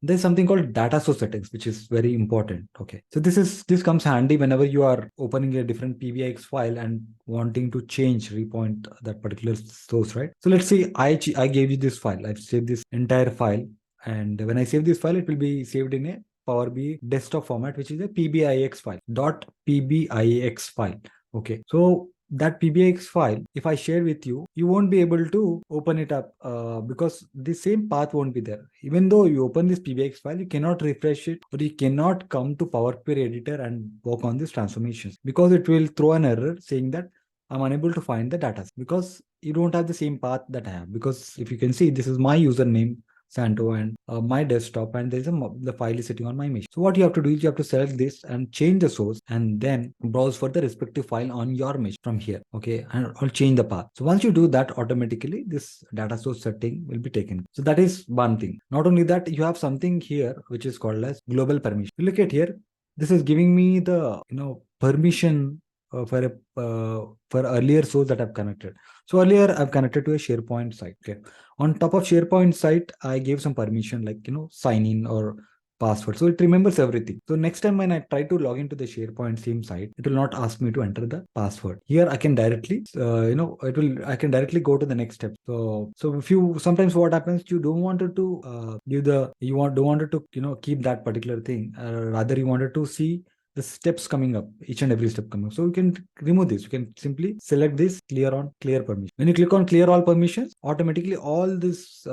there's something called data source settings, which is very important. Okay, so this comes handy whenever you are opening a different PBIX file and wanting to change repoint that particular source, right? So let's say I gave you this file. I've saved this entire file, and when I save this file, it will be saved in a Power BI desktop format, which is a PBIX file, .pbix file. Okay, so that PBIX file, if I share with you, you won't be able to open it up because the same path won't be there. Even though you open this PBIX file, you cannot refresh it, or you cannot come to Power Query editor and work on these transformations, because it will throw an error saying that I'm unable to find the data, because you don't have the same path that I have. Because if you can see, this is my username Santo and my desktop, and there's the file is sitting on my machine. So what you have to do is you have to select this and change the source, and then browse for the respective file on your machine from here. Okay, and I'll change the path. So once you do that, automatically this data source setting will be taken. So that is one thing. Not only that, you have something here which is called as global permission. You look at here, this is giving me the permission for earlier source that I've connected. So earlier I've connected to a SharePoint site. Okay, on top of SharePoint site, I gave some permission like sign in or password, so it remembers everything. So next time when I try to log into the SharePoint same site, it will not ask me to enter the password. Here I can directly I can directly go to the next step. So if you sometimes what happens, you don't wanted to don't wanted to keep that particular thing, rather you wanted to see the steps coming up, each and every step coming up. So you can remove this. You can simply select this clear permission. When you click on clear all permissions, automatically all this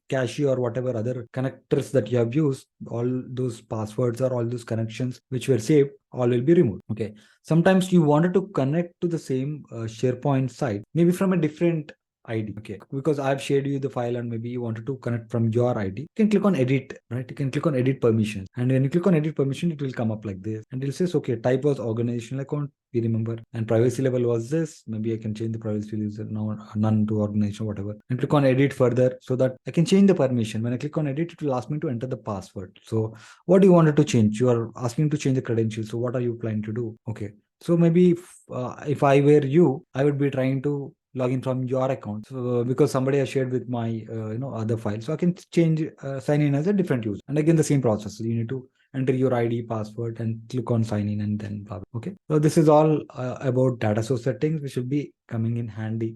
cache or whatever other connectors that you have used, all those passwords or all those connections which were saved, all will be removed. Okay. Sometimes you wanted to connect to the same SharePoint site, maybe from a different ID. Okay, because I've shared you the file and maybe you wanted to connect from your ID. You can click on edit, right? You can click on edit permissions, and when you click on edit permission, it will come up like this, and it says, okay, type was organizational account, we remember, and privacy level was this. Maybe I can change the privacy user now none to organization, whatever, and click on edit further, so that I can change the permission. When I click on edit, it will ask me to enter the password. So what do you wanted to change? You are asking to change the credentials. So what are you planning to do? Okay, so maybe if I were you, I would be trying to log in from your account, so because somebody has shared with my other file, so I can change sign in as a different user. And again, the same process, you need to enter your ID, password, and click on sign in, and then blah, blah. Okay, so this is all about data source settings, which will be coming in handy.